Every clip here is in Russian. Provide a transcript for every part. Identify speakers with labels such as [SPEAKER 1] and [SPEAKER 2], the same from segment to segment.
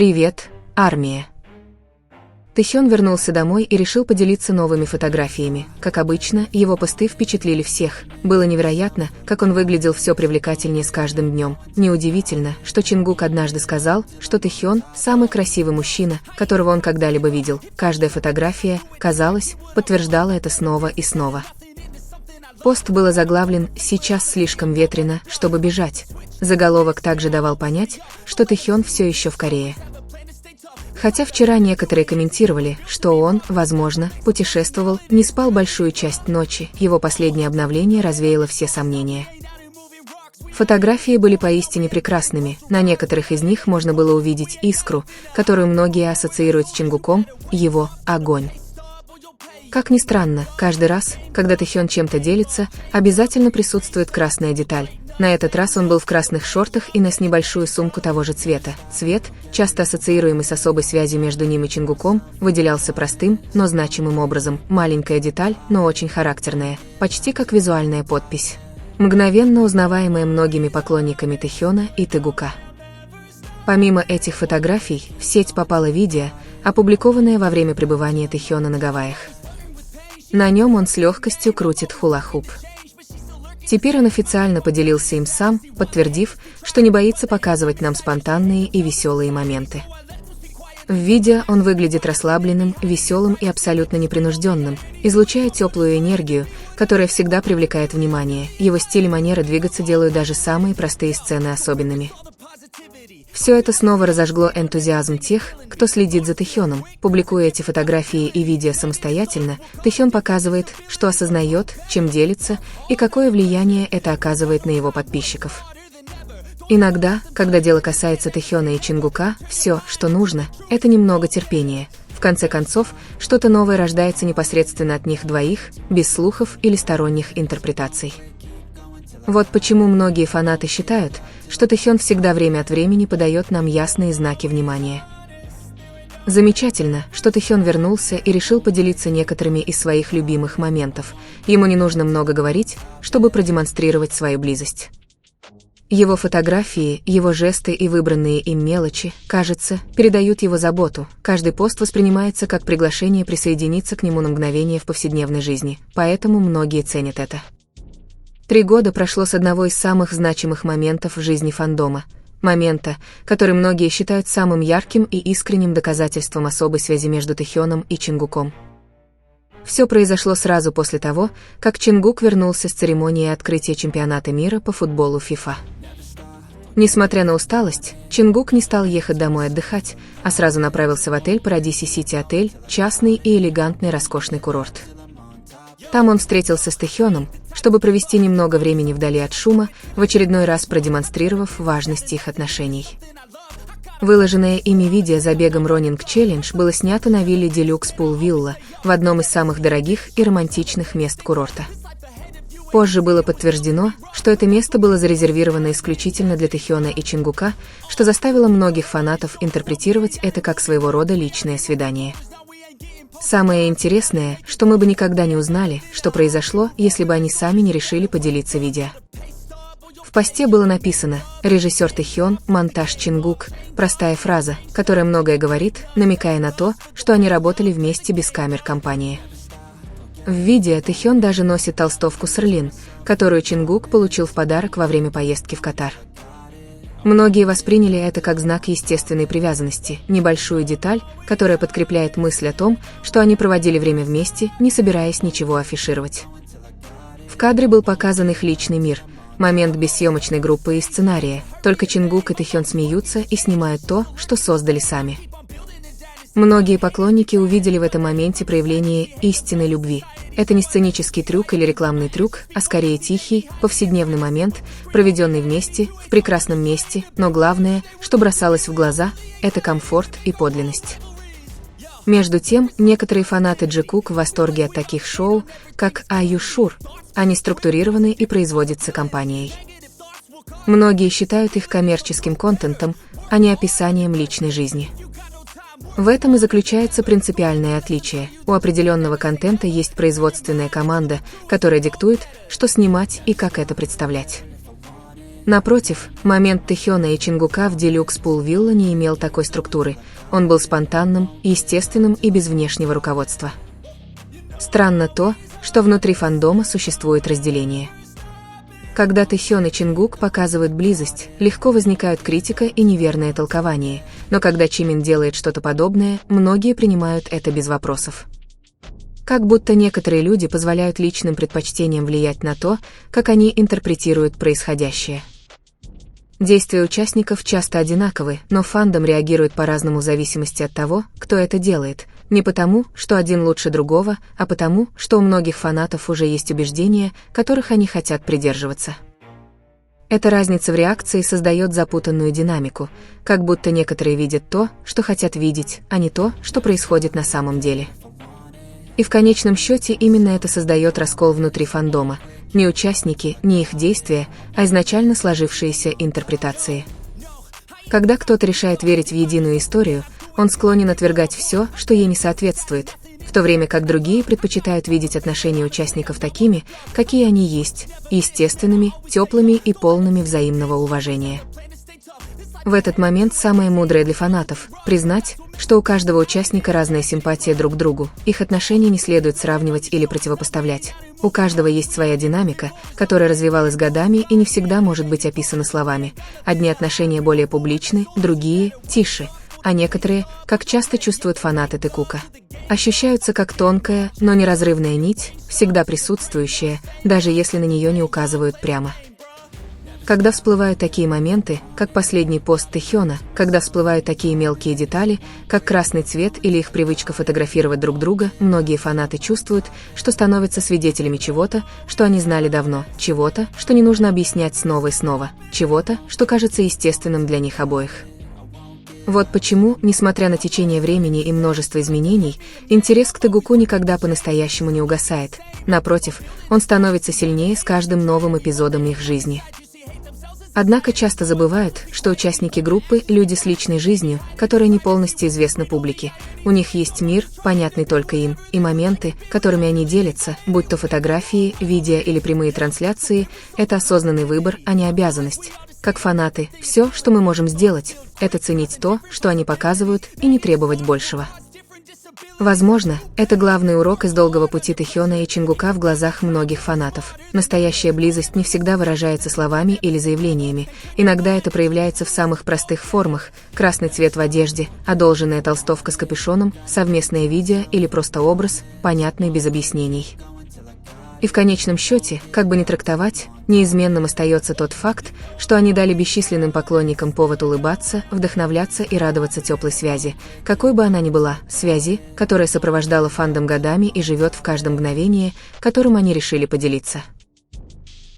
[SPEAKER 1] Привет, армия. Тэхён вернулся домой и решил поделиться новыми фотографиями. Как обычно, его посты впечатлили всех. Было невероятно, как он выглядел все привлекательнее с каждым днем. Неудивительно, что Чингук однажды сказал, что Тэхён – самый красивый мужчина, которого он когда-либо видел. Каждая фотография, казалось, подтверждала это снова и снова. Пост был заглавлен «Сейчас слишком ветрено, чтобы бежать». Заголовок также давал понять, что Тэхён все еще в Корее. Хотя вчера некоторые комментировали, что он, возможно, путешествовал, не спал большую часть ночи, его последнее обновление развеяло все сомнения. Фотографии были поистине прекрасными, на некоторых из них можно было увидеть искру, которую многие ассоциируют с Чингуком, его огонь. Как ни странно, каждый раз, когда Тэхён чем-то делится, обязательно присутствует красная деталь. На этот раз он был в красных шортах и нес небольшую сумку того же цвета. Цвет, часто ассоциируемый с особой связью между ним и Чингуком, выделялся простым, но значимым образом. Маленькая деталь, но очень характерная, почти как визуальная подпись. Мгновенно узнаваемая многими поклонниками Тэхёна и Тэгука. Помимо этих фотографий, в сеть попало видео, опубликованное во время пребывания Тэхёна на Гавайях. На нем он с легкостью крутит хула-хуп. Теперь он официально поделился им сам, подтвердив, что не боится показывать нам спонтанные и веселые моменты. В видео он выглядит расслабленным, веселым и абсолютно непринужденным, излучая теплую энергию, которая всегда привлекает внимание. Его стиль и манера двигаться делают даже самые простые сцены особенными. Все это снова разожгло энтузиазм тех, кто следит за Тэхёном. Публикуя эти фотографии и видео самостоятельно, Тэхён показывает, что осознает, чем делится и какое влияние это оказывает на его подписчиков. Иногда, когда дело касается Тэхёна и Чингука, все, что нужно, это немного терпения. В конце концов, что-то новое рождается непосредственно от них двоих, без слухов или сторонних интерпретаций. Вот почему многие фанаты считают, что Тэхён всегда время от времени подает нам ясные знаки внимания. Замечательно, что Тэхён вернулся и решил поделиться некоторыми из своих любимых моментов. Ему не нужно много говорить, чтобы продемонстрировать свою близость. Его фотографии, его жесты и выбранные им мелочи, кажется, передают его заботу. Каждый пост воспринимается как приглашение присоединиться к нему на мгновение в повседневной жизни, поэтому многие ценят это. 3 года прошло с одного из самых значимых моментов в жизни фандома. Момента, который многие считают самым ярким и искренним доказательством особой связи между Тэхёном и Чингуком. Все произошло сразу после того, как Чингук вернулся с церемонии открытия чемпионата мира по футболу FIFA. Несмотря на усталость, Чингук не стал ехать домой отдыхать, а сразу направился в отель Paradise City отель, частный и элегантный роскошный курорт. Там он встретился с Тэхёном, чтобы провести немного времени вдали от шума, в очередной раз продемонстрировав важность их отношений. Выложенное ими видео забегом Running Challenge было снято на вилле Deluxe Pool Villa, в одном из самых дорогих и романтичных мест курорта. Позже было подтверждено, что это место было зарезервировано исключительно для Тэхёна и Чингука, что заставило многих фанатов интерпретировать это как своего рода личное свидание. Самое интересное, что мы бы никогда не узнали, что произошло, если бы они сами не решили поделиться видео. В посте было написано «Режиссер Тэхён, монтаж Чингук», простая фраза, которая многое говорит, намекая на то, что они работали вместе без камер компании. В видео Тэхён даже носит толстовку Сырлин, которую Чингук получил в подарок во время поездки в Катар. Многие восприняли это как знак естественной привязанности, небольшую деталь, которая подкрепляет мысль о том, что они проводили время вместе, не собираясь ничего афишировать. В кадре был показан их личный мир, момент без съемочной группы и сценария, только Чингук и Тэхён смеются и снимают то, что создали сами. Многие поклонники увидели в этом моменте проявление истинной любви. Это не сценический трюк или рекламный трюк, а скорее тихий, повседневный момент, проведенный вместе, в прекрасном месте, но главное, что бросалось в глаза, это комфорт и подлинность. Между тем, некоторые фанаты Джикук в восторге от таких шоу, как Are You Sure? Они структурированы и производятся компанией. Многие считают их коммерческим контентом, а не описанием личной жизни. В этом и заключается принципиальное отличие. У определенного контента есть производственная команда, которая диктует, что снимать и как это представлять. Напротив, момент Тэхёна и Чингука в Deluxe Pool Villa не имел такой структуры, он был спонтанным, естественным и без внешнего руководства. Странно то, что внутри фандома существует разделение. Когда Тэхён и Чингук показывают близость, легко возникают критика и неверное толкование, но когда Чимин делает что-то подобное, многие принимают это без вопросов. Как будто некоторые люди позволяют личным предпочтениям влиять на то, как они интерпретируют происходящее. Действия участников часто одинаковы, но фандом реагирует по-разному в зависимости от того, кто это делает, не потому, что один лучше другого, а потому, что у многих фанатов уже есть убеждения, которых они хотят придерживаться. Эта разница в реакции создает запутанную динамику, как будто некоторые видят то, что хотят видеть, а не то, что происходит на самом деле. И в конечном счете именно это создает раскол внутри фандома, не участники, не их действия, а изначально сложившиеся интерпретации. Когда кто-то решает верить в единую историю, он склонен отвергать все, что ей не соответствует, в то время как другие предпочитают видеть отношения участников такими, какие они есть, естественными, теплыми и полными взаимного уважения. В этот момент самое мудрое для фанатов – признать, что у каждого участника разная симпатия друг к другу, их отношения не следует сравнивать или противопоставлять. У каждого есть своя динамика, которая развивалась годами и не всегда может быть описана словами. Одни отношения более публичны, другие – тише, а некоторые, как часто чувствуют фанаты Тэкука, ощущаются как тонкая, но неразрывная нить, всегда присутствующая, даже если на нее не указывают прямо. Когда всплывают такие моменты, как последний пост Тэхёна, когда всплывают такие мелкие детали, как красный цвет или их привычка фотографировать друг друга, многие фанаты чувствуют, что становятся свидетелями чего-то, что они знали давно, чего-то, что не нужно объяснять снова и снова, чего-то, что кажется естественным для них обоих. Вот почему, несмотря на течение времени и множество изменений, интерес к Тэгуку никогда по-настоящему не угасает. Напротив, он становится сильнее с каждым новым эпизодом их жизни. Однако часто забывают, что участники группы – люди с личной жизнью, которая не полностью известна публике. У них есть мир, понятный только им, и моменты, которыми они делятся, будь то фотографии, видео или прямые трансляции – это осознанный выбор, а не обязанность. Как фанаты, все, что мы можем сделать, это ценить то, что они показывают, и не требовать большего. Возможно, это главный урок из долгого пути Тэхёна и Чингука в глазах многих фанатов. Настоящая близость не всегда выражается словами или заявлениями. Иногда это проявляется в самых простых формах: красный цвет в одежде, одолженная толстовка с капюшоном, совместное видео или просто образ, понятный без объяснений. И в конечном счете, как бы ни трактовать, неизменным остается тот факт, что они дали бесчисленным поклонникам повод улыбаться, вдохновляться и радоваться теплой связи, какой бы она ни была, связи, которая сопровождала фандом годами и живет в каждом мгновении, которым они решили поделиться.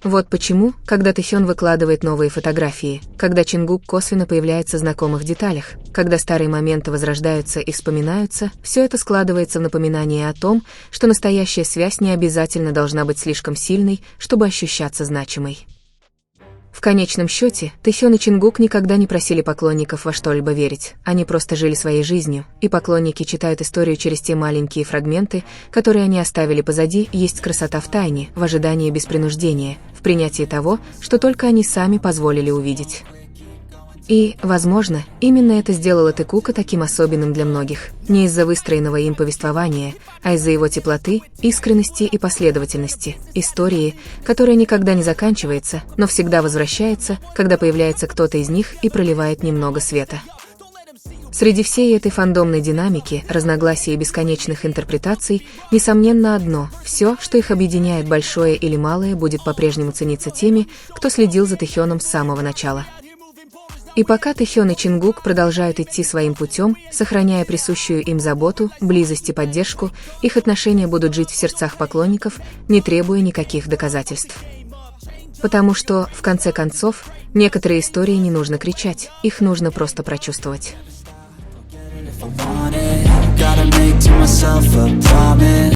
[SPEAKER 1] Вот почему, когда Тэхён выкладывает новые фотографии, когда Чингук косвенно появляется в знакомых деталях, когда старые моменты возрождаются и вспоминаются, все это складывается в напоминание о том, что настоящая связь не обязательно должна быть слишком сильной, чтобы ощущаться значимой. В конечном счете, Тэхён и Чингук никогда не просили поклонников во что-либо верить, они просто жили своей жизнью, и поклонники читают историю через те маленькие фрагменты, которые они оставили позади. Есть красота в тайне, в ожидании без принуждения, в принятии того, что только они сами позволили увидеть. И, возможно, именно это сделало Тэкука таким особенным для многих, не из-за выстроенного им повествования, а из-за его теплоты, искренности и последовательности, истории, которая никогда не заканчивается, но всегда возвращается, когда появляется кто-то из них и проливает немного света. Среди всей этой фандомной динамики, разногласий и бесконечных интерпретаций, несомненно одно – все, что их объединяет, большое или малое, будет по-прежнему цениться теми, кто следил за Тэхёном с самого начала. И пока Тэхён и Чингук продолжают идти своим путем, сохраняя присущую им заботу, близость и поддержку, их отношения будут жить в сердцах поклонников, не требуя никаких доказательств. Потому что, в конце концов, некоторые истории не нужно кричать, их нужно просто прочувствовать.